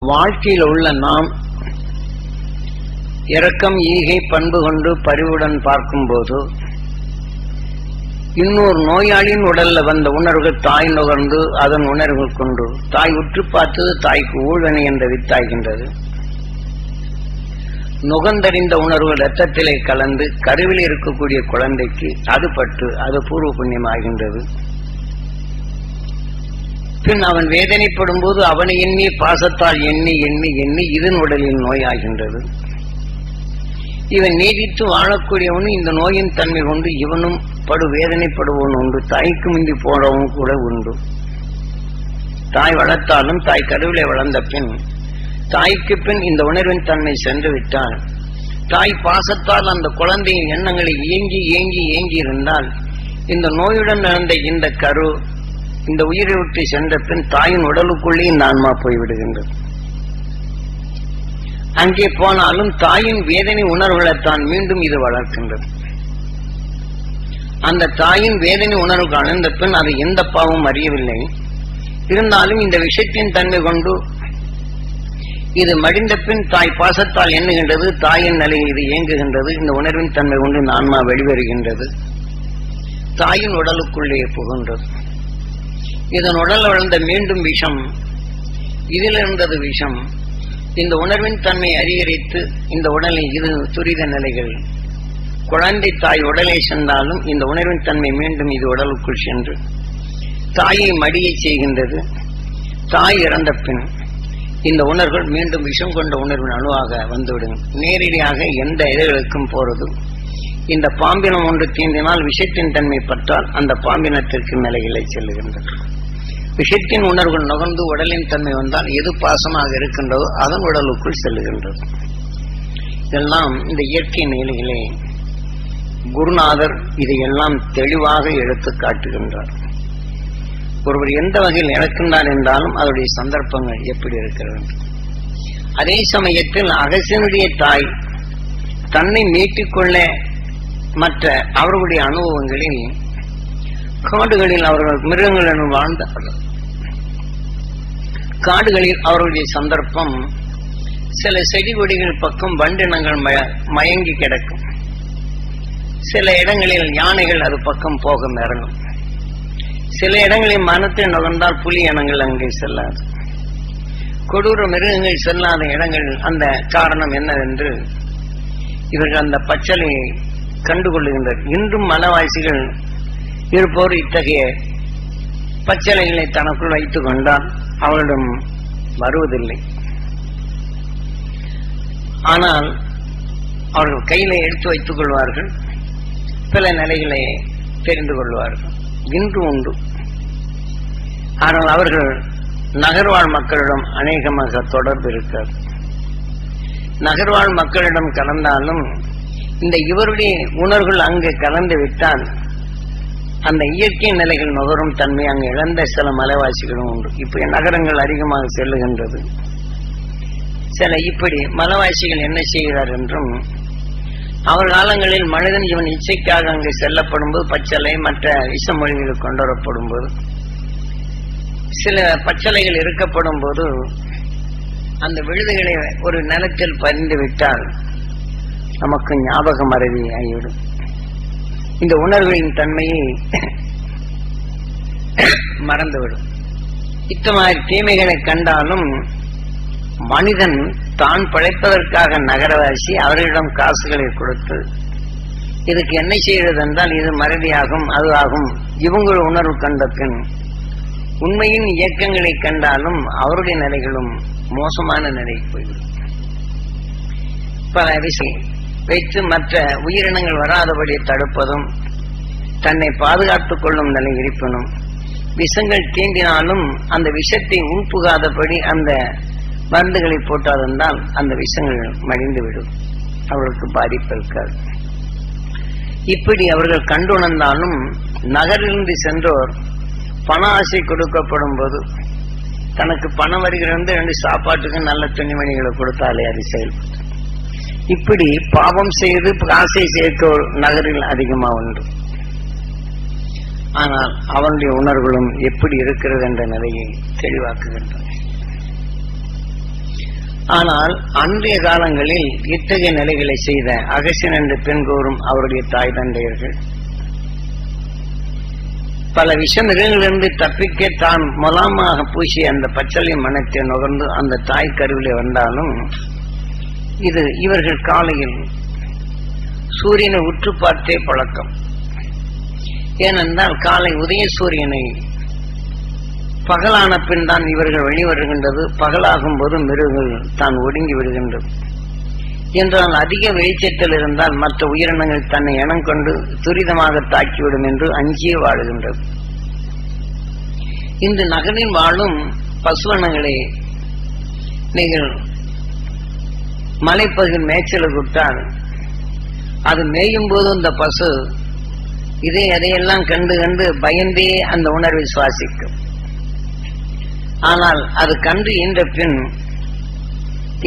வாழ்க்கையில் உள்ள நாம் இரக்கம் ஈகை பண்பு கொண்டு பரிவுடன் பார்க்கும்போது இன்னொரு நோயாளியின் உடல்ல வந்த உணர்வுகள் தாய் நுகர்ந்து அதன் உணர்வுகள் கொண்டு தாய் உற்று பார்த்தது தாய்க்கு ஊழ்வனை என்ற வித்தாகின்றது. நுகர்ந்தறிந்த உணர்வுகள் இரத்தத்திலே கலந்து கருவில் இருக்கக்கூடிய குழந்தைக்கு அது பட்டு அது பூர்வ புண்ணியமாகின்றது. பின் அவன் வேதனைப்படும் போது அவனை எண்ணி பாசத்தால் எண்ணி எண்ணி எண்ணி இதன் உடலில் நோயாகின்றது. இவன் நீடித்து வாழக்கூடியவனு இந்த நோயின் தன்மை கொண்டு இவனும் படு வேதனைப்படுவன் உண்டு. தாய்க்கு முந்தி போனவன் கூட உண்டு. தாய் வளர்த்தாலும் தாய் கருவிலே வளர்ந்த பின் தாய்க்கு பின் இந்த உணர்வின் தன்மை சென்று விட்டால் தாய் பாசத்தால் அந்த குழந்தையின் எண்ணங்களை ஏங்கி ஏங்கி ஏங்கி இருந்தால் இந்த நோயுடன் நடந்த இந்த கரு இந்த உயிரை விட்டு சென்ற பின் தாயின் உடலுக்குள்ளே இந்த ஆன்மா போய்விடுகின்றது. அங்கே போனாலும் தாயின் வேதனை உணர்வுகளைத்தான் மீண்டும் இது வளர்க்கின்றது. அந்த தாயின் வேதனை உணர்வு அடைந்த பின் அது எந்த பாவமும் அறியவில்லை. இருந்தாலும் இந்த விஷயத்தின் தன்மை கொண்டு இது மடிந்த பின் தாய் பாசத்தால் எண்ணுகின்றது. தாயின் நிலையை இது இயங்குகின்றது. இந்த உணர்வின் தன்மை கொண்டு இந்த ஆன்மா வெளிவருகின்றது. தாயின் உடலுக்குள்ளே புகின்றது. இதன் உடல் வளர்ந்த மீண்டும் விஷம், இதில் இருந்தது விஷம். இந்த உணர்வின் தன்மை அதிகரித்து இந்த உடலை இது துரித நிலைகள் குழந்தை தாய் உடலை சென்றாலும் இந்த உணர்வின் தன்மை மீண்டும் இது உடலுக்குள் சென்று தாயை மடியை செய்கின்றது. தாய் இறந்த பின் இந்த உணர்வுகள் மீண்டும் விஷம் கொண்ட உணர்வின் அணுவாக வந்துவிடும். நேரடியாக எந்த இதழ்களுக்கும் போறது. இந்த பாம்பினம் ஒன்று தீண்டினால் விஷத்தின் தன்மை பற்றால் அந்த பாம்பினத்திற்கு நிலைகளை செல்லுகின்றது. விஷத்தின் உணர்வுகள் நுகர்ந்து உடலின் தன்மை வந்தால் எது பாசமாக இருக்கின்றதோ அதன் உடலுக்குள் செல்லுகின்றது. இதெல்லாம் இந்த இயற்கை நிலைகளே குருநாதர் இதையெல்லாம் தெளிவாக எடுத்து காட்டுகின்றார். ஒருவர் எந்த வகையில் இழக்கின்றார் என்றாலும் அதனுடைய சந்தர்ப்பங்கள் எப்படி இருக்கிறது. அதே சமயத்தில் அகசியனுடைய தாய் தன்னை மீட்டுக்கொள்ள மற்ற அவர்களுடைய அனுபவங்களில் காடுகளில் அவர்கள் மிருகங்களுடன் வாழ்ந்தார்கள். காடுகளில் அவர்களுடைய சந்தர்ப்பம் சில செடி கொடிகள் பக்கம் வண்டினங்கள் மயங்கி கிடக்கும். சில இடங்களில் யானைகள் அது பக்கம் போக இறங்கும். சில இடங்களில் மனத்தை நுகர்ந்தால் புலி இனங்கள் அங்கே செல்லாது. கொடூர மிருகங்கள் செல்லாத இடங்கள் அந்த காரணம் என்னவென்று இவர்கள் அந்த பச்சலையை கண்டுகொள்ளுகின்றனர். இன்றும் மலைவாசிகள் இருப்போர் இத்தகைய பச்சலைகளை தனக்குள் வைத்துக் கொண்டால் அவர்களிடம் வருவதில்லை. ஆனால் அவர்கள் கையில எடுத்து வைத்துக் கொள்வார்கள். பல நிலைகளை தெரிந்து கொள்வார்கள். இன்று உண்டு. ஆனால் அவர்கள் நகர்வாழ் மக்களிடம் அநேகமாக தொடர்பு இருக்காது. நகர்வாழ் மக்களிடம் கலந்தாலும் இந்த இவருடைய உணர்வுகள் அங்கு கலந்து விட்டால் அந்த இயற்கை நிலைகள் நுகரும் தன்மை அங்கு இழந்த சில மலைவாசிகளும் உண்டு. இப்படி நகரங்கள் அதிகமாக செல்லுகின்றது. சில இப்படி மலைவாசிகள் என்ன செய்கிறார் என்றும் அவர் காலங்களில் மனிதன் இவன் இச்சைக்காக அங்கு செல்லப்படும் போது பச்சலை மற்ற விஷ மொழிகள் கொண்டு வரப்படும் போது சில பச்சலைகள் இருக்கப்படும் போது அந்த விழுதுகளை ஒரு நிலத்தில் பதிந்து விட்டால் நமக்கு ஞாபக மறதி ஆகிவிடும். இந்த உணர்வுகளின் தன்மையை மறந்துவிடும். இத்தமாதிரி தீமைகளை கண்டாலும் மனிதன் தான் பழைப்பதற்காக நகரவாசி அவர்களிடம் காசுகளை கொடுத்து இதுக்கு என்ன செய்கிறது என்றால் இது மறதியாகும் அது ஆகும் இவங்கள் உணர்வு கண்ட பின் உண்மையின் இயக்கங்களை கண்டாலும் அவருடைய நிலைகளும் மோசமான நிலைக்கு போய்விடும். பல விஷயம் வைத்து மற்ற உயிரினங்கள் வராதபடி தடுப்பதும் தன்னை பாதுகாத்துக் கொள்ளும் நிலை இருப்பினும் விஷங்கள் தீண்டினாலும் அந்த விஷத்தை உள்புகாதபடி அந்த மருந்துகளை போட்டால்தான் அந்த விஷங்கள் மடிந்துவிடும். அவர்களுக்கு பாதிப்பு இருக்காது. இப்படி அவர்கள் கண்டுணர்ந்தாலும் நகரிலிருந்து சென்றோர் பண ஆசை கொடுக்கப்படும் போது தனக்கு பணம் வருகிறது 2 சாப்பாட்டுக்கு நல்ல துணிமணிகளை கொடுத்தாலே அது செயல்படும். இப்படி பாவம் செய்து ஆசை சேர்க்க நகரில் அதிகமா உண்டு. ஆனால் அவனுடைய உணர்வுகளும் எப்படி இருக்கிறது என்ற நிலையை தெளிவாக்குகின்றன. ஆனால் அன்றைய காலங்களில் இத்தகைய நிலைகளை செய்த அகசியன் என்ற பெண் கூறும் அவருடைய தாய் தந்தையர்கள் பல விஷமிருகளிலிருந்து தப்பிக்க தான் முதலாமாக பூசிய அந்த பச்சளை மனத்தை நுகர்ந்து அந்த தாய் கருவிலே வந்தாலும் இது இவர்கள் காலையில் சூரியனை உற்று பார்த்தே பழக்கம். ஏனென்றால் காலை உதய சூரியனை பகலான பின் தான் இவர்கள் வெளிவருகின்றது. பகலாகும் போது மிருகங்கள் தான் ஒடுங்கி விடுகின்றது. என்றால் அதிக வெளிச்சத்தில் இருந்தால் மற்ற உயிரினங்கள் தன்னை இனம் கொண்டு துரிதமாக தாக்கிவிடும் என்று அஞ்சியே வாழுகின்றது. இந்த நகரில் வாழும் பசுவனங்களே, நீங்கள் மலைப்பகுதியில் மேய்ச்சலுக்கு விட்டால் அது மேயும் போது இந்த பசு எதையெல்லாம் கண்டு கண்டு பயந்தே அந்த உணர்வை சுவாசிக்கும். ஆனால் அது கண்டு ஈன்ற பின்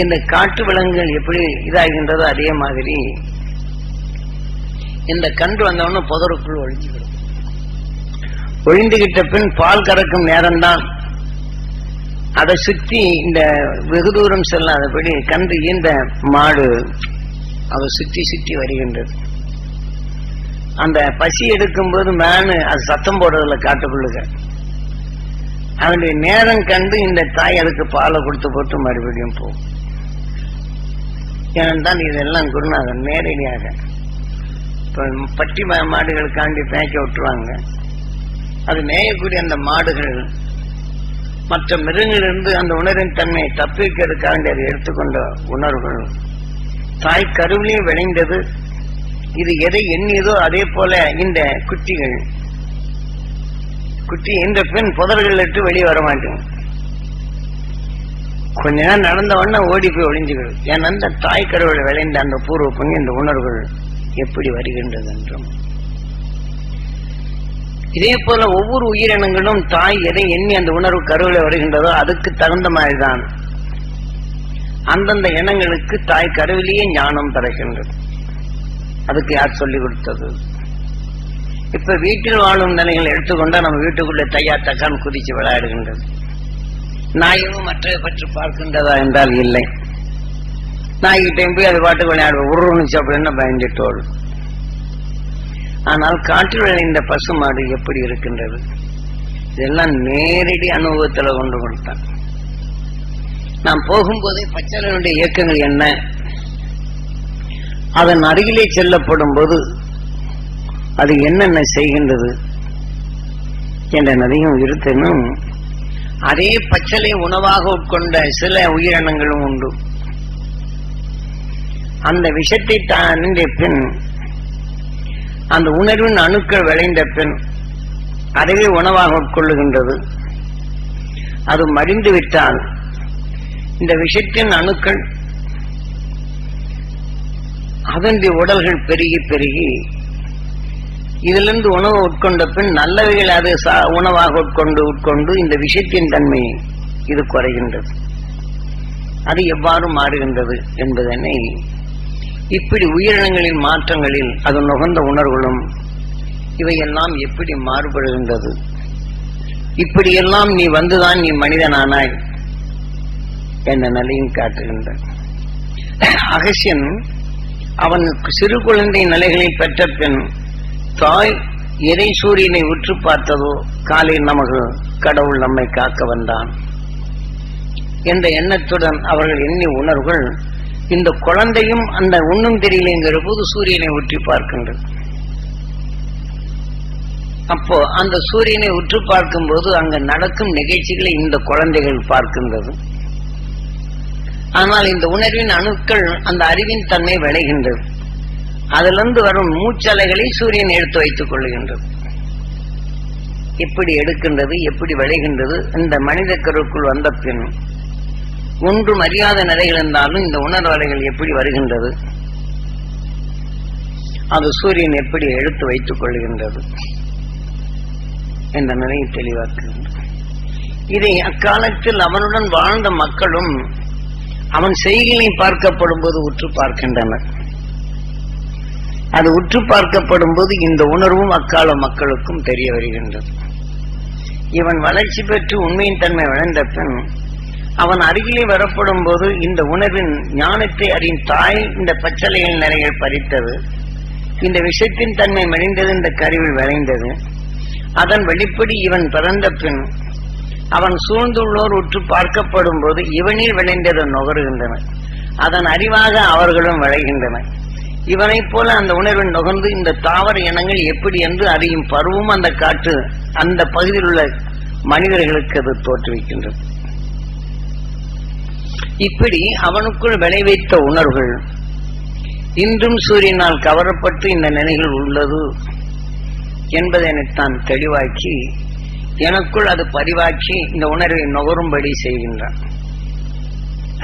இந்த காட்டு விலங்குகள் எப்படி இதாகின்றதோ அதே மாதிரி இந்த கன்று வந்தவொன்னு புதருக்குள் ஒழிஞ்சுக்கிடும். ஒழிந்துகிட்ட பின் பால் கறக்கும் நேரம்தான் அதை சுற்றி இந்த வெகு தூரம் செல்லாதபடி கன்று ஈன்ற மாடு அதை சுற்றி சுற்றி வருகின்றது. அந்த பசி எடுக்கும் போது மேனு அது சத்தம் போடுறதுல காட்டுக்குள்ளுக அவனுடைய நேரம் கண்டு இந்த தாய் அதுக்கு பாலை கொடுத்து போட்டு மறுபடியும் போகும். ஏனென்றால் இதெல்லாம் குருநாதன் நேரடியாக இப்ப பட்டி மாடுகளுக்காண்டி பேக்க விட்டுருவாங்க. அது மேயக்கூடிய அந்த மாடுகள் மற்ற மிருகங்களிலிருந்து அந்த உணர்வின் தன்மையை தப்பிக்கிறதுக்காண்டி அதை எடுத்துக்கொண்ட உணர்வுகள் தாய் கருவிலே விளைந்தது. இது எதை எண்ணியதோ அதே போல இந்த குட்டிகள் குட்டி இந்த பெண் புதர்கள் இட்டு வெளியே வர மாட்டேங்க. கொஞ்ச நேரம் நடந்த உடனே ஓடி போய் ஒளிஞ்சுக்கிறது. ஏன்னா அந்த தாய் கருவில விளைந்த அந்த பூர்வ பொங்கி இந்த உணர்வுகள் எப்படி வருகின்றது என்றும் இதே போல ஒவ்வொரு உயிரினங்களும் தாய் எதை எண்ணி அந்த உணர்வு கருவில வருகின்றதோ அதுக்கு தகுந்த மாதிரிதான் அந்தந்த இனங்களுக்கு தாய் கருவிலேயே ஞானம் தருகின்றது. அதுக்கு யார் சொல்லிக் கொடுத்தது? இப்ப வீட்டில் வாழும் நிலைகளை எடுத்துக்கொண்டா நம்ம வீட்டுக்குள்ள தையா தக்கான் குதிச்சு விளையாடுகின்றது. நாயும் மற்றதை பற்றி பார்க்கின்றதா என்றால் இல்லை. நாய்கிட்டையும் போய் அது பாட்டு விளையாடுவோம். உருவனுச்சு அப்படின்னு பயந்துட்டோள். ஆனால் காற்றில் விளைந்த பசுமாடு எப்படி இருக்கின்றது? இதெல்லாம் நேரடி அனுபவத்துல கொண்டு கொடுத்தான். நாம் போகும்போதே பச்சளையுடைய இயக்கங்கள் என்ன, அதன் அருகிலே செல்லப்படும் போது அது என்னென்ன செய்கின்றது என்ற நிறையும் இருக்கணும். அதே பச்சளை உணவாக உட்கொண்ட சில உயிரினங்களும் உண்டு. அந்த விஷத்தை தாண்ட பின் அந்த உணர்வின் அணுக்கள் விளைந்த பின் அதுவே உணவாக உட்கொள்ளுகின்றது. அது மடிந்து விட்டால் இந்த விஷத்தின் அணுக்கள் அதனுடைய உடல்கள் பெருகி பெருகி இதிலிருந்து உணவு உட்கொண்ட பின் நல்லவைகள் அது உணவாக உட்கொண்டு இந்த விஷத்தின் தன்மை இது குறைகின்றது. அது எவ்வாறு மாறுகின்றது என்பதனை இப்படி உயிரினங்களின் மாற்றங்களில் அது நுகர்ந்த உணர்வுகளும் இவையெல்லாம் எப்படி மாறுபடுகின்றது. இப்படியெல்லாம் நீ வந்துதான் நீ மனிதனானாய் என்ற நிலையும் காட்டுகின்ற அகசியன் அவன் சிறு குழந்தை நிலைகளில் பெற்ற பின் தாய் எதை சூரியனை உற்று பார்த்ததோ காலையில் நமக்கு கடவுள் நம்மை காக்க வந்தான் என்ற எண்ணத்துடன் அவர்கள் எண்ணி உணர்வுகள் இந்த குழந்தையும் அந்த ஒன்றும் தெரியலைங்கிற போது சூரியனை உற்று பார்க்கின்றது. அப்போ அந்த சூரியனை உற்று பார்க்கும் போது அங்கு நடக்கும் நிகழ்ச்சிகளை இந்த குழந்தைகள் பார்க்கின்றது. ஆனால் இந்த உணர்வின் அணுக்கள் அந்த அறிவின் தன்மை விளைகின்றது. அதிலிருந்து வரும் மூச்சலைகளை சூரியன் எடுத்து வைத்துக் கொள்ளுகின்றது. எப்படி எடுக்கின்றது, எப்படி விளைகின்றது? இந்த மனித கருவுக்குள் வந்த பின் ஒன்றும் அறியாத நிலைகள் இருந்தாலும் இந்த உணர்வு அலைகள் எப்படி வருகின்றது, அது சூரியன் எப்படி எடுத்து வைத்துக் கொள்ளுகின்றது என்ற நிலையை தெளிவாக்குகின்றது. இதை அக்காலத்தில் அவனுடன் வாழ்ந்த மக்களும் அவன் செய்கையை பார்க்கப்படும் போது உற்று பார்க்கின்றனர். அது உற்று பார்க்கப்படும் போது இந்த உணர்வும் அக்கால மக்களுக்கும் தெரிய வருகின்றது. இவன் வளர்ச்சி பெற்று உண்மையின் தன்மை வளர்ந்த பின் அவன் அருகிலே வரப்படும் போது இந்த உணர்வின் ஞானத்தை அறியும் தாய் இந்த பச்சளையில் நிறைய பறித்தது, இந்த விஷத்தின் தன்மை மெலிந்தது, இந்த கருவில் விளைந்தது. அதன் வெளிப்படி இவன் பிறந்த பின் அவன் சூழ்ந்துள்ளோர் உற்று பார்க்கப்படும் போது இவனில் விளைந்தது நுகருகின்றன. அதன் அறிவாக அவர்களும் விளைகின்றனர். இவனைப் போல அந்த உணர்வின் நுகர்ந்து இந்த தாவர இனங்கள் எப்படி என்று அறியும் பருவம் அந்த காற்று அந்த பகுதியில் உள்ள மனிதர்களுக்கு அது தோற்றுவிக்கின்றது. இப்படி அவனுக்குள் விளைவித்த உணர்வுகள் இன்றும் சூரியனால் கவரப்பட்டு இந்த நிலைகள் உள்ளது என்பதை தான் தெளிவாக்கி எனக்குள் அது பதிவாக்கி இந்த உணர்வை நுகரும்படி செய்கின்றான்.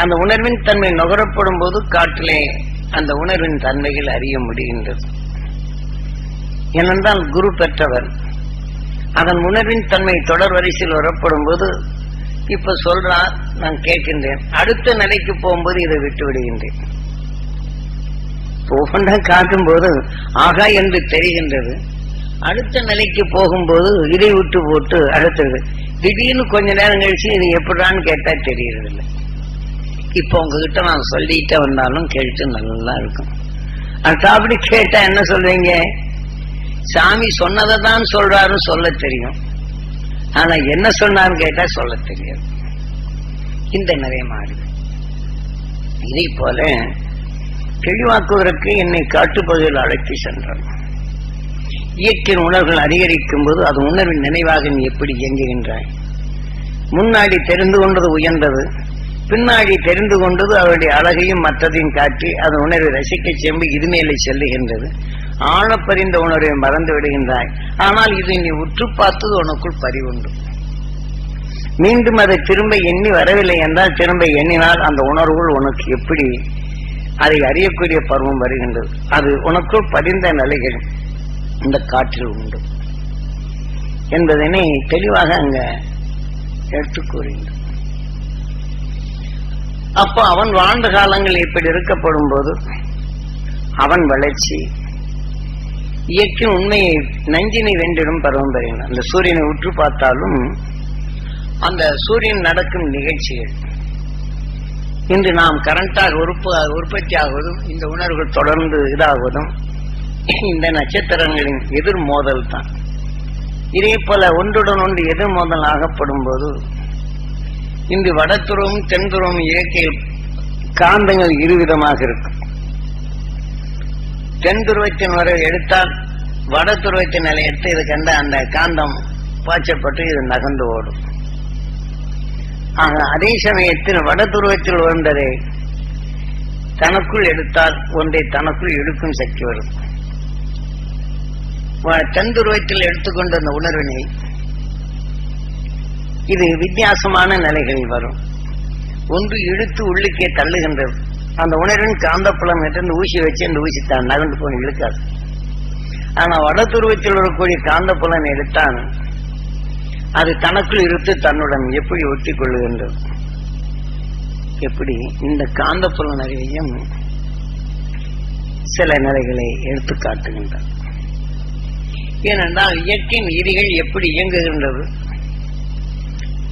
அந்த உணர்வின் தன்மை நுகரப்படும் போது காற்றிலே அந்த உணர்வின் தன்மைகள் அறிய முடிகின்றது. ஏனென்றால் குரு பெற்றவர் அதன் உணர்வின் தன்மை தொடர் வரிசையில் வரப்படும் போது இப்ப சொல்றார், நான் கேட்கின்றேன். அடுத்த நிலைக்கு போகும்போது இதை விட்டு விடுகின்றேன். ஒவ்வொன்றா காட்டும் போது ஆகா என்று தெரிகின்றது. அடுத்த நிலைக்கு போகும்போது இதை விட்டு போட்டு அடுத்தது திடீர்னு கொஞ்ச நேரம் கழிச்சு இது எப்படான்னு கேட்டா தெரியறதில்லை. இப்ப உங்ககிட்ட நான் சொல்லிட்டே வந்தாலும் கேட்டு நல்லா இருக்கும். அப்படி கேட்டா என்ன சொல்வீங்க? சாமி சொன்னதை தான் சொல்றாருன்னு சொல்ல தெரியும், ஆனா என்ன சொன்னான்னு கேட்டா சொல்ல தெரியாது. இந்த நிறைய மாறுது. இதை போல தெளிவாக்குவதற்கு என்னை காட்டுப்பகுதியில் அழைத்து சென்றார். இயற்கையின் உணர்வுகள் அதிகரிக்கும் போது அது உணர்வின் நினைவாக நீ எப்படி இயங்குகின்றாய்? முன்னாடி தெரிந்து கொண்டது உயர்ந்தது, பின்னாடி தெரிந்து கொண்டது அவருடைய அழகையும் மற்றதையும் காட்டி அது உணர்வை ரசிக்க செம்பு இது மேலே செல்லுகின்றது. ஆழப்பறிந்த உணர்வை மறந்து விடுகின்றாய். ஆனால் இது நீ உற்று பார்த்தது உனக்குள் பறிவுண்டு. மீண்டும் அதை திரும்ப எண்ணி வரவில்லை என்றால் திரும்ப எண்ணினால் அந்த உணர்வுகள் உனக்கு எப்படி அதை அறியக்கூடிய பருவம் வருகின்றது. அது உனக்குள் பதிந்த நிலைகள் இந்த காற்றில் உண்டு என்பதனை தெளிவாக அங்க எடுத்து கூறுகின்றார். அப்போ அவன் வாழ்ந்த காலங்கள் இப்படி இருக்கப்படும் போது அவன் வளர்ச்சி இயற்கை உண்மையை நஞ்சினை வென்றிடும் பருவம் பெறுகிறான். அந்த சூரியனை உற்று பார்த்தாலும் அந்த சூரியன் நடக்கும் நிகழ்ச்சிகள் இன்று நாம் கரண்டாக உற்பத்தி ஆகுவதும் இந்த உணர்வுகள் தொடர்ந்து இதாகுவதும் இந்த நட்சத்திரங்களின் எதிர் மோதல் தான். இதே போல ஒன்றுடன் ஒன்று எதிர் மோதல் ஆகப்படும் போது இன்று வடதுருவம் தென்துருவம் இயற்கையில் காந்தங்கள் இருவிதமாக இருக்கும். தென் துருவத்தின் வரை எடுத்தால் வட துருவத்தின் நிலை எடுத்து இது கண்ட அந்த காந்தம் பாய்ச்சப்பட்டு இது நகர்ந்து ஓடும். ஆக அதே சமயத்தில் வட துருவத்தில் வந்ததை தனக்குள் எடுத்தால் ஒன்றை தனக்குள் இழுக்கும் சக்தி வரும். தென் துருவத்தில் எடுத்துக்கொண்ட அந்த உணர்வினை இது வித்தியாசமான நிலைகளில் வரும். ஒன்று இழுத்து உள்ளுக்கே தள்ளுகின்றது. அந்த உணர்வின் காந்தப்புலம் என்று இந்த ஊசி வச்சு இந்த ஊசி தான் நகர்ந்து போய் இழுக்காது. ஆனா வட துருவத்தில் வரக்கூடிய காந்தப்புலம் எடுத்தான் அது தனக்குள் இழுத்து தன்னுடன் எப்படி ஒட்டி கொள்ளுகின்றது. எப்படி இந்த காந்தப்புலம் அறிவையும் சில நிலைகளை எடுத்து காட்டுகின்றார். ஏனென்றால் இயற்கையின் விதிகள் எப்படி இயங்குகின்றது,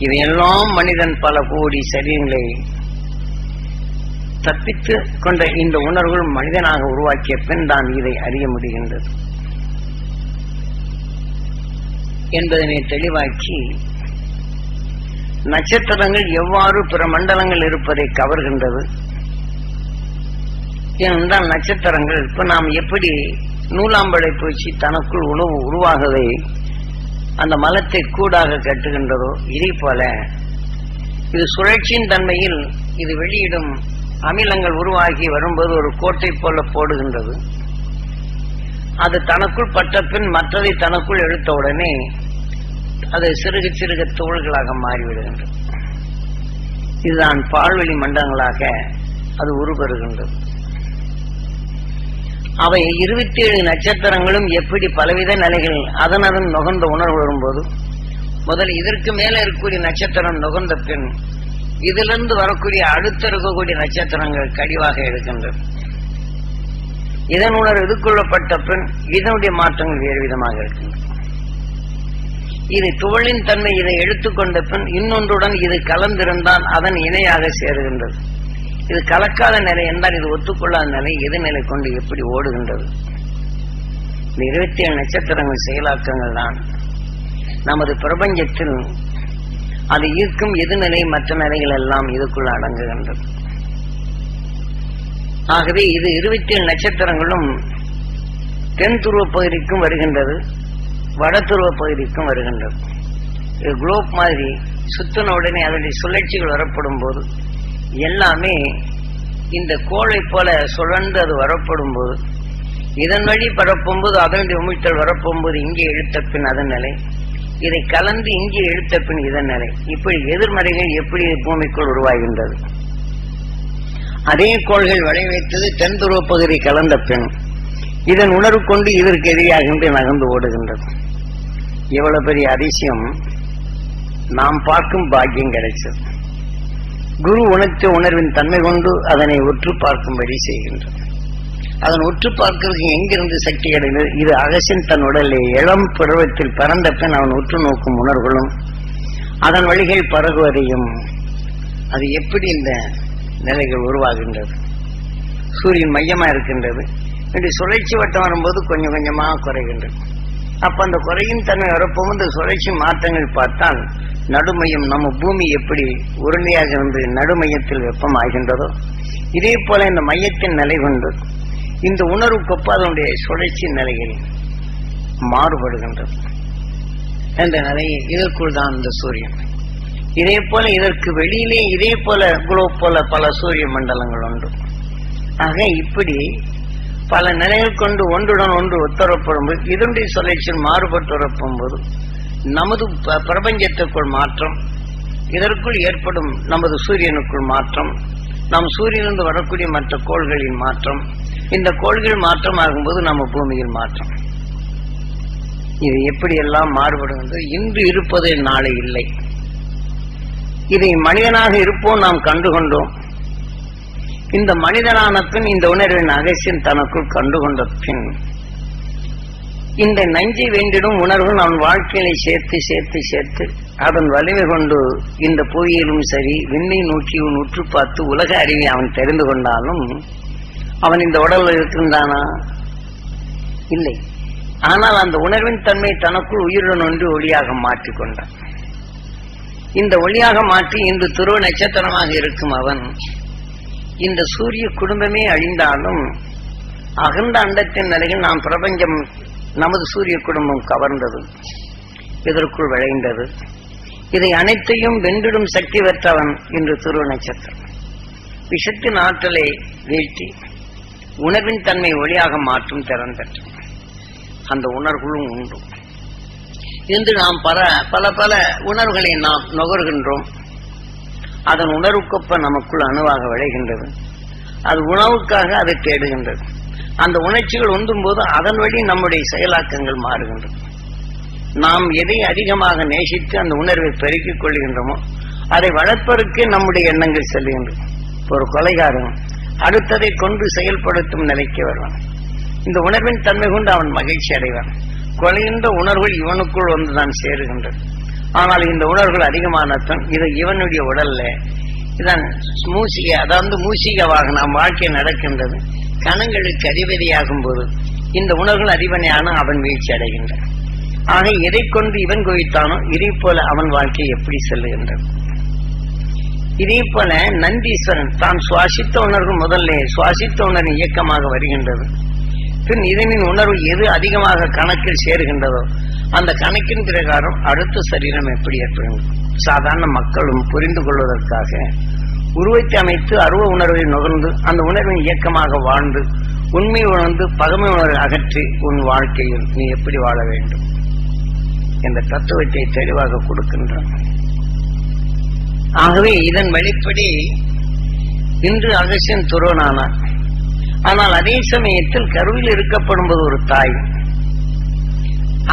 இவையெல்லாம் மனிதன் பல கோடி சரீரங்களை தப்பித்து கொண்ட இந்த உணர்வுகள் மனிதனாக உருவாக்கிய பின் தான் இதை அறிய முடிகின்றது என்பதனை தெளிவாக்கி நட்சத்திரங்கள் எவ்வாறு பிற மண்டலங்கள் இருப்பதை கவர்கின்றது. ஏனென்றால் நட்சத்திரங்கள் இப்ப நாம் எப்படி நூலாம்படை பூச்சி தனக்குள் உணவு உருவாகவே அந்த மலத்தை கூடாக கட்டுகின்றதோ இதே போல இது சுழற்சியின் தன்மையில் இது வெளியிடும் அமிலங்கள் உருவாகி வரும்போது ஒரு கோட்டை போல போடுகின்றது. அது தனக்குள் பட்ட பின் மற்றதை தனக்குள் எடுத்தவுடனே அது சிறுக சிறுக தோள்களாக மாறிவிடுகின்றது. இதுதான் பால்வெளி மண்டலங்களாக அது உருவருகின்றது. அவை 27 நட்சத்திரங்களும் எப்படி பலவித நிலைகள் அதன் நுகர்ந்த உணர்வு வரும்போது முதல் இதற்கு மேல இருக்கக்கூடிய நட்சத்திரம் நுகர்ந்த பின் இதிலிருந்து வரக்கூடிய அடுத்த இருக்கக்கூடிய நட்சத்திரங்கள் கடிவாக எடுக்கின்றது. இதன் உணர்வு எதிர்கொள்ளப்பட்ட பின் இதனுடைய மாற்றங்கள் வேறு விதமாக இருக்கின்றன. இது துகளின் தன்மை இதை எடுத்துக்கொண்ட பின் இன்னொன்றுடன் இது கலந்திருந்தால் அதன் இணையாக சேருகின்றது. இது கலக்காத நிலை என்றால் இது ஒத்துக்கொள்ளாத நிலை எதிர்நிலை கொண்டு எப்படி ஓடுகின்றது? இந்த 27 நட்சத்திரங்கள் செயலாக்கங்கள் தான் நமது பிரபஞ்சத்தில் அது ஈர்க்கும் எதிர்நிலை மற்ற நிலைகள் எல்லாம் இதுக்குள்ள அடங்குகின்றது. ஆகவே இது 27 நட்சத்திரங்களும் தென் துருவ பகுதிக்கும் வருகின்றது, வட துருவ பகுதிக்கும் வருகின்றது. இது குளோப் மாதிரி சுத்தின உடனே அதனுடைய சுழற்சிகள் வரப்படும் போது எல்லாமே இந்த கோளை போல சுழன்று அது வரப்படும் போது இதன் வழி பரப்பும்போது அதனுடைய உமிழ்த்தல் வரப்போகும்போது இங்கே இழுத்த பின் அதன் நிலை, இதை கலந்து இங்கே இழுத்த பின் இதன் நிலை, இப்படி எதிர்மறைகள் எப்படி பூமிக்குள் உருவாகின்றது. அதே கோள்கள் வளைவைத்தது தென் துருவ பகுதி கலந்த பின் இதன் உணர்வு கொண்டு இதற்கு எதிராகின்ற நகர்ந்து ஓடுகின்றது. எவ்வளவு பெரிய அதிசயம்! நாம் பார்க்கும் பாக்கியம் கிடைச்சது. குரு உணர்த்த உணர்வின் தன்மை கொண்டு அதனை உற்று பார்க்கும்படி செய்கின்றது. அதன் உற்று பார்க்கிறதுக்கு எங்கிருந்து சக்தி கிடைந்தது? இது அகசின் தன் உடலே இளம் பருவத்தில் பறந்த பின் அவன் உற்று நோக்கும் உணர்வுகளும் அதன் வழிகள் பரகுவதையும் அது எப்படி இந்த நிலைகள் உருவாகின்றது. சூரியன் மையமா இருக்கின்றது, இப்படி சுழற்சி வட்டம் வரும்போது கொஞ்சம் கொஞ்சமா குறைகின்றது. அப்ப அந்த குறையின் தன்மை வரப்போது இந்த சுழற்சி மாற்றங்கள் பார்த்தால் நடுமையம் நம்ம பூமி எப்படி உருளையாக இருந்து நடுமையத்தில் வெப்பம் ஆகின்றதோ இதே போல இந்த மையத்தின் நிலை கொண்டு இந்த உணர்வு கொப்பாதனுடைய சுழற்சி நிலைகள் மாறுபடுகின்றது. என்ற நிலையை இதற்குள் தான் இந்த சூரியன். இதே போல இதற்கு வெளியிலே இதே போல குளோப் போல பல சூரிய மண்டலங்கள் உண்டு. ஆக இப்படி பல நிலைகள் கொண்டு ஒன்றுடன் ஒன்று ஒத்துறப்படும் போது இதனுடைய சுழற்சியில் மாறுபட்டு வரப்போம் போது நமது பிரபஞ்சத்திற்குள் மாற்றம், இதற்குள் ஏற்படும் நமது சூரியனுக்குள் மாற்றம், நம் சூரியனிலிருந்து வரக்கூடிய மற்ற கோள்களின் மாற்றம், இந்த கோள்கள் மாற்றம் ஆகும்போது நம்ம பூமியில் மாற்றம். இது எப்படியெல்லாம் மாறுபடுகின்றது? இன்று இருப்பது நாளை இல்லை. இதை மனிதனாக இருப்போம் நாம் கண்டுகொண்டோம். இந்த மனிதனான பின் இந்த உணர்வின் அகசியம் தனக்குள் கண்டுகொண்ட பின் இந்த நஞ்சை வேண்டிடும் உணர்வு நம் வாழ்க்கையை சேர்த்து சேர்த்து சேர்த்து அதன் வலிமை கொண்டு இந்த புவியிலும் சரி விண்ணை நோக்கி உற்று பார்த்து உலக அறிவை அவன் தெரிந்து கொண்டாலும் அவன் இந்த உடலில் இருக்கின்றானா? இல்லை. ஆனால் அந்த உணர்வின் தன்மை தனக்குள் உயிருடன் ஒன்று ஒளியாக மாற்றிக்கொண்டான். இந்த ஒளியாக மாற்றி இன்று துருவ நட்சத்திரமாக இருக்கும் அவன் இந்த சூரிய குடும்பமே அழிந்தாலும் அகண்ட அண்டத்தின் நிலையில் நாம் பிரபஞ்சம் நமது சூரிய குடும்பம் கவர்ந்தது, இதற்குள் விளைந்தது. இதை அனைத்தையும் வென்றிடும் சக்தி பெற்றவன் இன்று துருவ நட்சத்திரம். விஷத்தின் ஆற்றலை வீழ்த்தி உணர்வின் தன்மை ஒளியாக மாற்றும் திறன் பெற்ற அந்த உணர்வுகளும் உண்டு. இன்று நாம் பல பல உணர்வுகளை நாம் நுகர்கின்றோம். அதன் உணர்வுக்கொப்ப நமக்குள் அணுவாக விளைகின்றது. அது உணவுக்காக அதை தேடுகின்றது. அந்த உணர்ச்சிகள் ஒன்றும் போது அதன் வழி நம்முடைய செயலாக்கங்கள் மாறுகின்றது. நாம் எதை அதிகமாக நேசித்து அந்த உணர்வை பெருக்கிக் கொள்கின்றோமோ அதை வளர்ப்பதற்கே நம்முடைய எண்ணங்கள் செல்கின்றது. ஒரு கொலைகாரன் அடுத்ததை கொண்டு செயல்படுத்தும் நிலைக்கு வருவான். இந்த உணர்வின் தன்மை கொண்டு அவன் மகிழ்ச்சி அடைவான். கொலைகின்ற உணர்வுகள் இவனுக்குள் வந்துதான் சேருகின்றது. ஆனால் இந்த உணர்வுகள் அதிகமானத்தான் இது இவனுடைய உடல்ல இதான் மூசிக, அதாவது மூசிகவாக நாம் வாழ்க்கை நடக்கின்றது. கணங்களுக்கு அதிபதியாகும் போது இந்த உணர்வுகள் அதிபதியான அவன் வீழ்ச்சி அடைகின்றான். ஆக எதை கொண்டு இவன் குவித்தானோ இதே போல அவன் வாழ்க்கை எப்படி செல்லுகின்றது. இதே போல நந்தீஸ்வரன் தான் சுவாசித்த உணர்வு முதல்ல சுவாசித்த உணர்வு இயக்கமாக வருகின்றது. பின் இதனின் உணர்வு எது அதிகமாக கணக்கில் சேருகின்றதோ அந்த கணக்கின் பிரகாரம் அடுத்த சரீரம் எப்படி ஏற்படும். சாதாரண மக்களும் புரிந்து கொள்வதற்காக உருவத்தை அமைத்து அருவ உணர்வை நுகர்ந்து அந்த உணர்வின் இயக்கமாக வாழ்ந்து உண்மை உணர்ந்து பகமை உணர்வை அகற்றி உன் வாழ்க்கையில் நீ எப்படி வாழ வேண்டும் என்ற தத்துவத்தை தெளிவாக கொடுக்கின்றான். ஆகவே இதன் வழிப்படி இன்று அகசியன் துரோனானான். ஆனால் அதே சமயத்தில் கருவில் இருக்கப்படும் போது ஒரு தாய்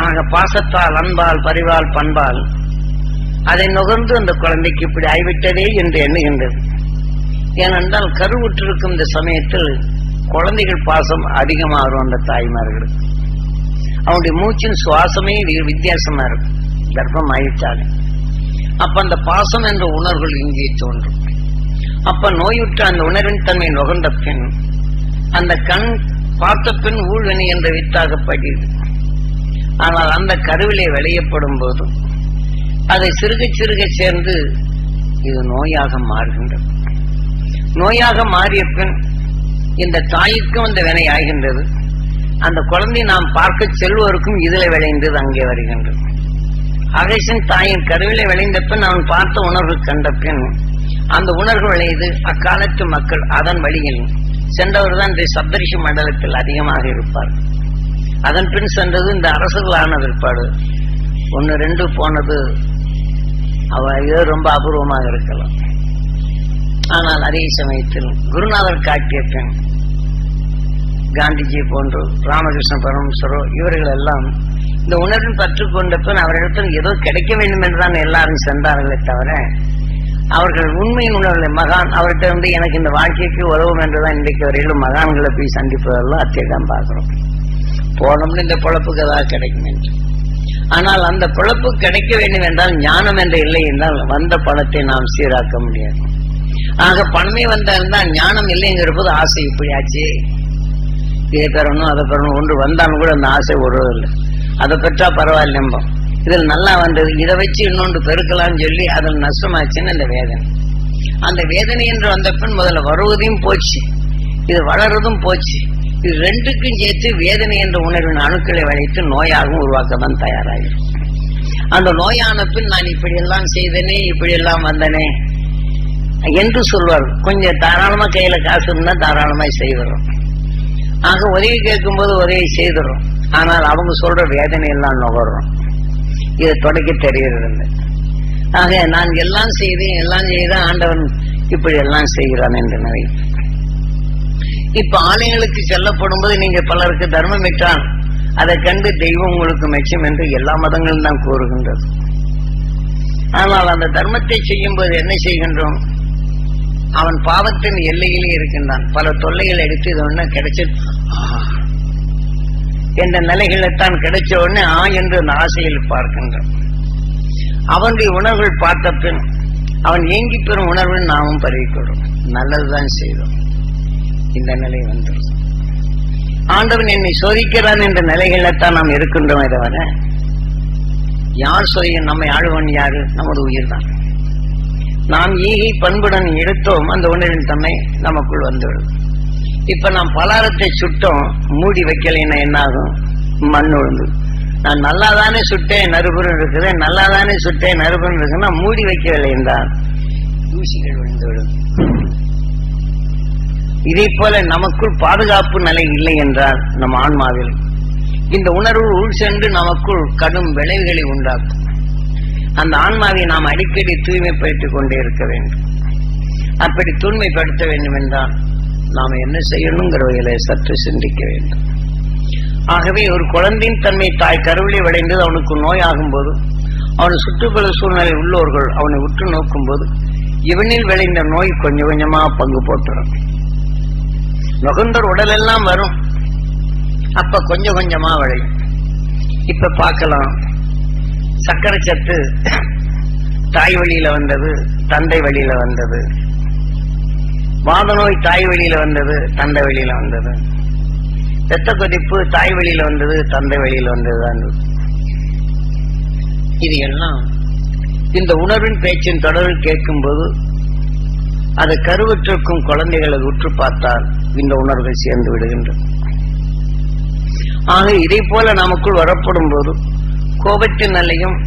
ஆக பாசத்தால் அன்பால் பரிவால் பண்பால் அதை நுகர்ந்து அந்த குழந்தைக்கு இப்படி ஆய்விட்டதே என்று எண்ணுகின்றது. ஏனென்றால் கருவுற்றிருக்கும் இந்த சமயத்தில் குழந்தைகள் பாசம் அதிகமாகும். அந்த தாய்மார்களுக்கு அவனுடைய மூச்சின் சுவாசமே வித்தியாசமா இருக்கும். கர்ப்பம் ஆயிட்டாலே அப்ப அந்த பாசம் என்ற உணர்வுகள் இங்கே தோன்றும். அப்ப நோயுற்ற அந்த உணர்வின் தன்மை நுகர்ந்த பின் அந்த கண் பார்த்த பின் ஊழ்வினை என்ற வித்தாகப்படுகிறது. ஆனால் அந்த கருவிலே விளையப்படும் போது அதை சிறுக சிறுக சேர்ந்து இது நோயாக மாறுகின்றது. நோயாக மாறிய பின் இந்த தாய்க்கும் அந்த வினை ஆகின்றது. அந்த குழந்தை நாம் பார்க்க செல்வோருக்கும் இதுல விளைந்தது அங்கே வருகின்றது. அகேசன் தாயின் கருவிலே விளைந்த பின் அவன் பார்த்த உணர்வு கண்ட பின் அந்த உணர்வு விளைந்து அக்காலத்து மக்கள் அதன் வழியில் சென்றவர் தான் இந்த சப்தரிஷி மண்டலத்தில் அதிகமாக இருப்பார். அதன் பின் சென்றது இந்த அரசுகளான பிற்பாடு 1-2 போனது இது ரொம்ப அபூர்வமாக இருக்கலாம். ஆனால் அதே சமயத்தில் குருநாதர் காட்டிய பின் காந்திஜி போன்று ராமகிருஷ்ண பரமஹம்சரோ இவர்கள் எல்லாம் இந்த உணர்வின் பற்று கொண்ட பின் அவரிடத்தில் ஏதோ கிடைக்க வேண்டும் என்றுதான் எல்லாரும் சென்றார்களே தவிர அவர்கள் உண்மையின் உணர்வுகளை மகான் அவர்கிட்ட வந்து எனக்கு இந்த வாழ்க்கைக்கு உதவும் என்றுதான் இன்றைக்கு வரையிலும் மகான்களை போய் சந்திப்பதெல்லாம் அத்தியதான் பார்க்கிறோம். போனோம்னு இந்த பொழப்புக்கு ஏதாவது கிடைக்கும் என்று. ஆனால் அந்த பொழப்பு கிடைக்க வேண்டும் என்றால் ஞானம் என்ற இல்லை என்றால் வந்த பணத்தை நாம் சீராக்க முடியாது. ஆக பணமே வந்தால்தான் ஞானம் இல்லைங்கிற போது ஆசை இப்படி ஆச்சு, இதை பெறணும் அதை பெறணும் ஒன்று வந்தாலும் கூட அந்த ஆசை வருவதில்லை. அதை பெற்றா பரவாயில்ல நம்பம் இதில் நல்லா வந்தது இதை வச்சு இன்னொன்று பெருக்கலாம்னு சொல்லி அதில் நஷ்டமாச்சுன்னு அந்த வேதனை. அந்த வேதனை என்று வந்த பின் முதல்ல வருவதையும் போச்சு, இது வளர்றதும் போச்சு. இது ரெண்டுக்கும் சேர்த்து வேதனை என்ற உணர்வின் அணுக்களை வளைத்து நோயாகவும் உருவாக்கத்தான் தயாராகும். அந்த நோயான பின் நான் இப்படி எல்லாம் செய்தனே இப்படி எல்லாம் வந்தனே என்று சொல்வார். கொஞ்சம் தாராளமா கையில காசு இருந்தா தாராளமாய் செய்கிறோம். ஆக உதவி கேட்கும் போது உதவி செய்துறோம். ஆனால் அவங்க சொல்ற வேதனை எல்லாம் நுகர்றோம். இதை தொடக்க தெரிகிறது. ஆக நான் எல்லாம் செய்தேன் எல்லாம் செய்த ஆண்டவன் இப்படி எல்லாம் செய்கிறான் என்று நினை. இப்ப ஆலயங்களுக்கு செல்லப்படும் போது நீங்க பலருக்கு தர்மம் விட்டால் அதை கண்டு தெய்வம் உங்களுக்கு மெச்சம் என்று எல்லா மதங்களும் தான் கூறுகின்றது. ஆனால் அந்த தர்மத்தை செய்யும் போது என்ன செய்கின்றோம்? அவன் பாவத்தின் எல்லையிலே இருக்கின்றான். பல தொல்லைகள் எடுத்து இது ஒண்ணு கிடைச்ச என்ற நிலைகளைத்தான் கிடைச்ச உடனே என்று அந்த ஆசையில் பார்க்கின்றான். அவனுடைய உணர்வுகள் பார்த்த பின் அவன் ஏங்கி பெறும் உணர்வில் நாமும் பரவிக்கொள்ளும். நல்லதுதான் செய்தோம். இந்த நிலை வந்துடும். ஆண்டவன் என்னை சோதிக்கிறான் என்ற நிலைகளைத்தான் நாம் இருக்கின்றோமே தவிர யார் சோதிக்க நம்மை ஆழ்வன் யாரு? நமது உயிர் தான். நாம் ஈகை பண்புடன் எடுத்தோம் அந்த உணர்வின் தன்மை நமக்குள் வந்துவிடும். இப்ப நாம் பலாரத்தை சுட்டோம், மூடி வைக்கலைன்னா என்ன ஆகும்? மண் விழுந்து. நான் நல்லாதானே சுட்டேன் நறுபுறம் இருக்குது, நல்லாதானே சுட்டேன் நறுபுறம் இருக்குன்னா மூடி வைக்கவில்லை என்றால் தூசிகள் விழுந்துவிடும். இதே போல நமக்குள் பாதுகாப்பு நிலை இல்லை என்றால் நம் ஆன்மாவில் இந்த உணர்வு உள் சென்று நமக்குள் கடும் விளைவுகளை உண்டாக்கும். அந்த ஆன்மாவை நாம் அடிக்கடி தூய்மைப்படுத்திக் கொண்டே இருக்க வேண்டும். அப்படி தூய்மைப்படுத்த வேண்டும் என்றால் நாம் என்ன செய்யணுங்கிற வகையில சற்று சிந்திக்க வேண்டும். ஆகவே ஒரு குழந்தையின் தன்மை தாய் கருவிலே விளைந்தது அவனுக்கு நோயாகும் போது அவனை சுற்றுப்புற சூழ்நிலை உள்ளவர்கள் அவனை உற்று நோக்கும் போது இவனில் விளைந்த நோய் கொஞ்சம் கொஞ்சமா பங்கு போட்டுரும். நுகர்ந்தோர் உடல் எல்லாம் வரும், அப்ப கொஞ்சம் கொஞ்சமா விளையும். இப்ப பார்க்கலாம், சர்க்கரை சத்து தாய் வழியில வந்தது, தந்தை வழியில வந்தது. வாத நோய் தாய் வழியில வந்தது, தந்தை வழியில வந்தது. இரத்த கொதிப்பு தாய் வழியில வந்தது, தந்தை வழியில வந்ததுதான். இது எல்லாம் இந்த உணர்வின் பேச்சின் தொடரில் கேட்கும் போது அது கருவுற்றிருக்கும் குழந்தைகளை உற்று பார்த்தால் இந்த உணர்வுகள் சேர்ந்து விடுகின்றன. ஆக இதை போல நமக்குள் வரப்படும் போது கோபத்தின் நிலையும்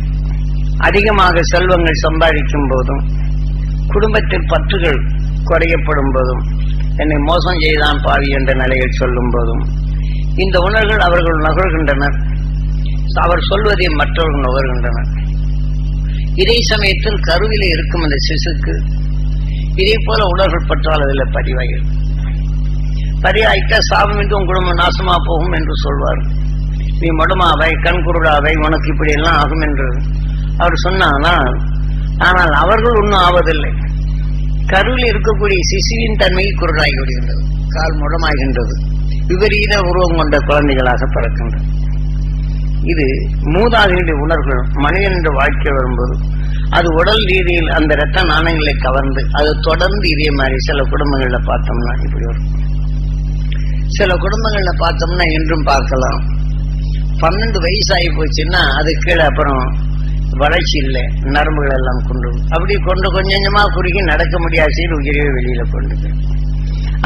அதிகமாக செல்வங்கள் சம்பாதிக்கும் போதும் குடும்பத்தில் பற்றுகள் குறையப்படும் போதும் என்னை மோசம் செய்தான் பாவி என்ற நிலையில் சொல்லும் போதும் இந்த உணர்வுகள் அவர்கள் நுகர்கின்றனர். அவர் சொல்வதை மற்றவர்கள் நுகர்கின்றனர். இதே சமயத்தில் கருவிலே இருக்கும் அந்த சிசுக்கு இதே போல உணர்வுகள் பற்றால் அதில் பதிவாகிறது. பதிவாயிட்டா சாபம் என்று உன் குடும்பம் நாசமா போகும் என்று சொல்வார். நீ மடுமாவை கண் குருடாவை உனக்கு இப்படி எல்லாம் ஆகும் என்று அவர் சொன்னானால், ஆனால் அவர்கள் ஒன்றும் ஆவதில்லை. கருவில் இருக்கக்கூடிய சிசுவின் தன்மையில் குருடாகி விடுகின்றது, கால் முடமாகின்றது, விபரீத உருவம் கொண்ட குழந்தைகளாக பிறக்கின்றது. இது மூதாதையுடைய உணர்வுகள் மனிதன் என்ற வாழ்க்கை வரும்போது அது உடல் ரீதியில் அந்த இரத்த நாணயங்களை கவர்ந்து அது தொடர்ந்து இதே மாதிரி சில குடும்பங்கள்ல பார்த்தோம்னா இப்படி வரும். சில குடும்பங்கள்ல பார்த்தோம்னா இன்றும் பார்க்கலாம். 12 வயசாகி போச்சுன்னா அது கீழே அப்புறம் வளர்ச்சி இல்லை, நரம்புகள் எல்லாம் கொண்டு அப்படி கொண்டு கொஞ்சமா குறுகி நடக்க முடியாத செய்து உயிரே வெளியில கொண்டு.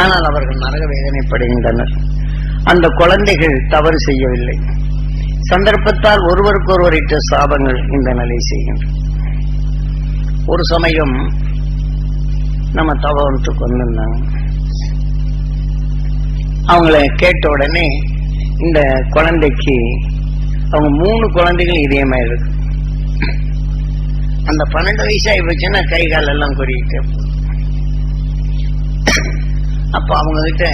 ஆனால் அவர்கள் நரக வேதனைப்படுகின்றனர். அந்த குழந்தைகள் தவறு செய்யவில்லை, சந்தர்ப்பத்தால் ஒருவருக்கொருவர் இட்ட சாபங்கள் இந்த நிலை செய்கின்றன. ஒரு சமயம் நம்ம தவத்துக்கு வந்திருந்தாங்க. அவங்கள கேட்ட உடனே இந்த குழந்தைக்கு அவங்க 3 குழந்தைகள் இதே மாதிரி இருக்கு. அந்த 12 வயசாகி போச்சுன்னா கை கால் எல்லாம் குறிக்கிட்டு. அப்ப அவங்க கிட்ட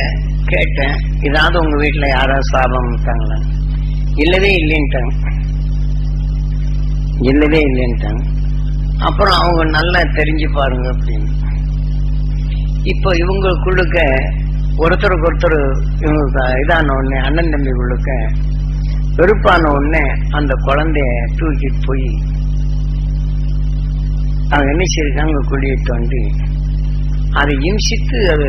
கேட்டேன், ஏதாவது உங்க வீட்டுல யாராவது சாபம் இருக்காங்களா? இல்லவே இல்லைன்ட்டாங்க. இல்லவே இல்லைன்ட்டாங்க. அப்புறம் அவங்க நல்லா தெரிஞ்சு பாருங்க அப்படின்னு. இப்போ இவங்களுக்குள்ளுக்க ஒருத்தருக்கு ஒருத்தர் இவங்க இதான உடனே அண்ணன் தம்பிக்குள்ளுக்க வெறுப்பான உடனே அந்த குழந்தைய தூக்கிட்டு போய் அவங்க என்ன செய்யிருக்காங்க, குழியை தோண்டி அதை இம்சித்து அது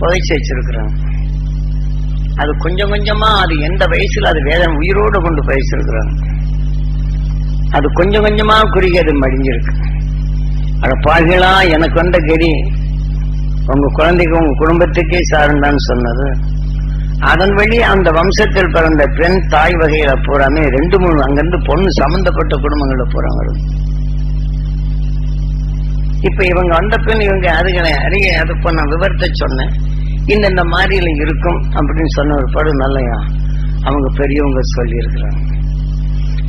புதைச்சி வச்சிருக்கிறாங்க. அது கொஞ்சம் கொஞ்சமா அது எந்த வயசுல அது வேதனை உயிரோடு கொண்டு புதைச்சிருக்கிறாங்க. அது கொஞ்சம் கொஞ்சமா குறுகி அது மடிஞ்சிருக்கு. அட பாகிலா, எனக்கு வந்த கெடி உங்க குழந்தைக்கு உங்க குடும்பத்துக்கே சார்ந்தான்னு சொன்னது. அதன் வழி அந்த வம்சத்தில் பிறந்த பெண் தாய் வகையில பூராமே 2-3 அங்கிருந்து பொண்ணு சம்பந்தப்பட்ட குடும்பங்கள்ல பூராங்க. இப்ப இவங்க வந்த பெண் இவங்க அதுகளை அறிய அது பண்ண விவரத்தை சொன்னேன். இந்த மாதிரியில இருக்கும் அப்படின்னு சொன்ன ஒரு படு நல்லையா அவங்க பெரியவங்க சொல்லி இருக்கிறாங்க.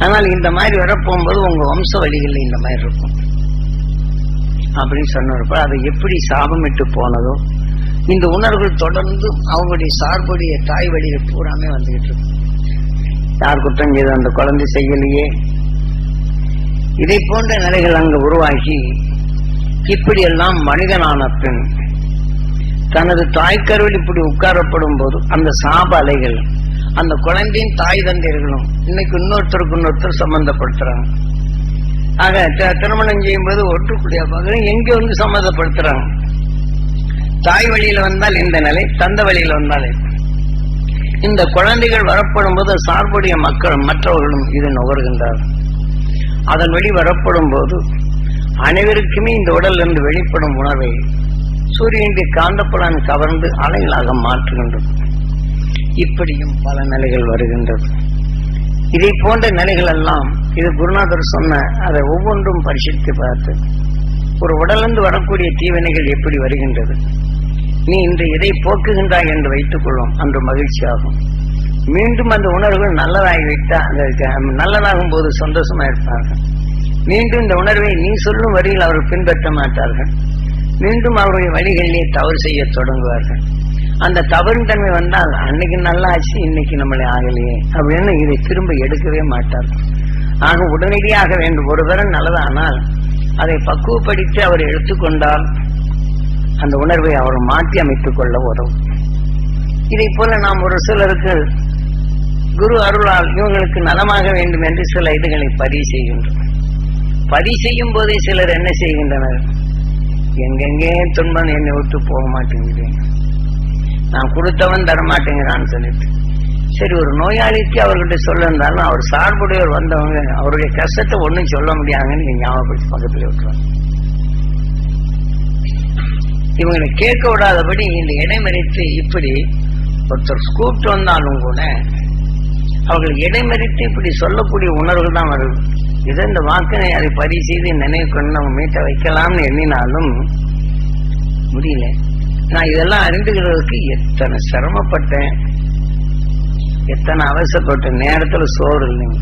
ஆனால் இந்த மாதிரி வரப்போகும்போது உங்க வம்ச வழிகளில் இந்த மாதிரி இருக்கும் அப்படின்னு சொன்னப்ப அதை எப்படி சாபமிட்டு போனதோ இந்த உணர்வுகள் தொடர்ந்து அவங்களுடைய சார்புடைய தாய் வழியில பூராமே வந்துகிட்டு இருக்கும். யார் குற்றம் செய்த அந்த குழந்தை செய்யலையே, இதை போன்ற நிலைகள் அங்கு உருவாகி இப்படி எல்லாம் மனிதனான பெண் தனது தாய்க்கருவில் இப்படி உட்காரப்படும் போது அந்த சாப அலைகள் அந்த குழந்தையின் தாய் தந்தையர்களும் இன்னைக்கு இன்னொருத்தர் சம்பந்தப்படுத்துறாங்க. ஆக திருமணம் செய்யும் போது ஒற்றுக்குடியா பார்க்க எங்க வந்து சம்மந்தப்படுத்துறாங்க. தாய் வழியில வந்தால் இந்த நிலை, தந்த வழியில வந்தாலே இந்த குழந்தைகள் வரப்படும் போது சார்புடைய மக்கள் மற்றவர்களும் இது நுகர்கின்றார்கள். அதன் வழி வரப்படும் போது அனைவருக்குமே இந்த உடல் இருந்து வெளிப்படும் உணர்வை சூரியனுடைய காந்தப்புலன் கவர்ந்து அலைகளாக மாற்றுகின்றது. இப்படியும் பல நிலைகள் வருகின்றது. இதை போன்ற நிலைகள் எல்லாம் இது குருநாதர் சொன்ன அதை ஒவ்வொன்றும் பரிசித்து பார்த்து ஒரு உடலிருந்து வரக்கூடிய தீவினைகள் எப்படி வருகின்றது, நீ இன்று இதை போக்குகின்றாய் என்று வைத்துக் கொள்ளும் அன்று மகிழ்ச்சி ஆகும். மீண்டும் அந்த உணர்வுகள் நல்லதாகிவிட்டால் நல்லதாகும் போது சந்தோஷமா இருப்பார்கள். மீண்டும் இந்த உணர்வை நீ சொல்லும் வழியில் அவர்கள் பின்பற்ற மாட்டார்கள். மீண்டும் அவருடைய வழிகளிலே தவறு செய்ய தொடங்குவார்கள். அந்த தவறின் தன்மை வந்தால் அன்னைக்கு நல்லா ஆச்சு, இன்னைக்கு நம்மளை ஆகலையே அப்படின்னு இதை திரும்ப எடுக்கவே மாட்டார்கள். ஆக உடனடியாக வேண்டும். ஒரு தரம் நல்லதானால் அதை பக்குவப்படுத்தி அவர் எடுத்துக்கொண்டால் அந்த உணர்வை அவர் மாற்றி அமைத்துக் கொள்ள உதவும். இதை போல நாம் ஒரு சிலருக்கு குரு அருளால் இவங்களுக்கு நலமாக வேண்டும் என்று சில இதுகளை பதிவு செய்கின்றோம். பதிவு செய்யும் போதே சிலர் என்ன செய்கின்றனர், எங்கெங்கே துன்பம் என்னை விட்டு போக மாட்டேங்கிறேன், நான் கொடுத்தவன் தரமாட்டேங்கிறான்னு சொல்லிட்டு சரி ஒரு நோயாளிக்கு அவர்கிட்ட சொல்ல இருந்தாலும் அவர் சார்புடையவர் வந்தவங்க அவருடைய கஷ்டத்தை ஒன்றும் சொல்ல முடியாங்கன்னு நீங்க ஞாபகப்படுத்தி பக்கத்துல விட்டுருவாங்க. இவங்களை கேட்க விடாதபடி இந்த இடைமறித்து இப்படி ஒருத்தர் கூப்பிட்டு வந்தாலும் கூட அவர்கள் இடைமறித்து இப்படி சொல்லக்கூடிய உணர்வுகள் தான் வருது. இதை இந்த வாக்கினை அதை பதிவு செய்து நினைவு கொண்டு நம்ம மீட்ட வைக்கலாம்னு எண்ணினாலும் முடியல. நான் இதெல்லாம் அறிந்துகிறதுக்கு எத்தனை சிரமப்பட்டேன், எத்தனை அவசரப்பட்ட நேரத்துல சோறு இல்லைங்க.